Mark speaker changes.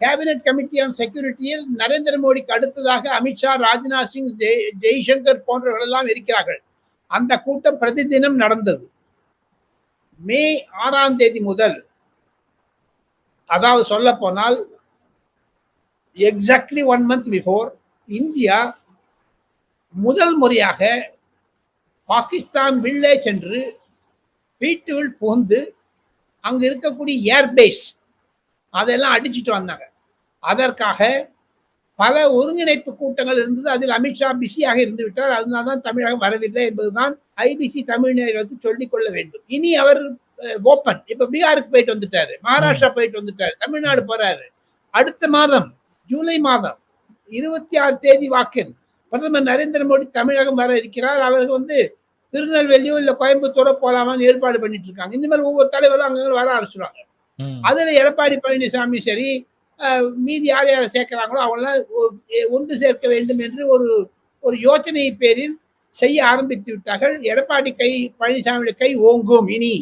Speaker 1: Cabinet committee on செக்யூரிட்டியில் Narendra மோடிக்கு அடுத்ததாக அமித்ஷா, ராஜ்நாத் சிங், ஜெய்சங்கர் போன்றவர்கள் எல்லாம் இருக்கிறார்கள். அந்த கூட்டம் பிரதி தினம் நடந்தது. மே 6ஆம் தேதி முதல், அதாவது சொல்ல போனால் எக்ஸாக்ட்லி 1 month பிஃபோர், இந்தியா முதல் முறையாக பாகிஸ்தான் வில்லே சென்று வீட்டுக்குள் புகுந்து அங்க இருக்கக்கூடிய ஏர்பேஸ் அதெல்லாம் அடிச்சுட்டு வந்தாங்க. அதற்காக பல ஒருங்கிணைப்பு கூட்டங்கள் இருந்தது. அதில் அமித்ஷா பிஸியாக இருந்து விட்டார். அதனால்தான் தமிழகம் வரவில்லை என்பதுதான் ஐபிசி தமிழ் நேயர்களுக்கு சொல்லிக் கொள்ள வேண்டும். இனி அவர் ஓப்பன். இப்ப பீகாருக்கு போயிட்டு வந்துட்டாரு, மகாராஷ்டிரா போயிட்டு வந்துட்டாரு, தமிழ்நாடு போறாரு. அடுத்த மாதம் ஜூலை மாதம் 26 தேதி வாக்கில் பிரதமர் நரேந்திர மோடி தமிழகம் வர இருக்கிறார். அவருக்கு திருநெல்வேலியோ இல்ல கோயம்புத்தூரோ போலாமான்னு ஏற்பாடு பண்ணிட்டு இருக்காங்க. இந்த மாதிரி ஒவ்வொரு தலைவரும் அங்க வர ஆரம்பிச்சுருவாங்க. அதுல எடப்பாடி பழனிசாமி சரி, மீதி யார் யாரை சேர்க்கிறாங்களோ அவங்களாம் ஒன்று சேர்க்க வேண்டும் என்று ஒரு யோசனை பேரில் செய்ய ஆரம்பித்து விட்டார்கள். எடப்பாடி பழனிசாமியுடைய கை ஓங்கும் இனி.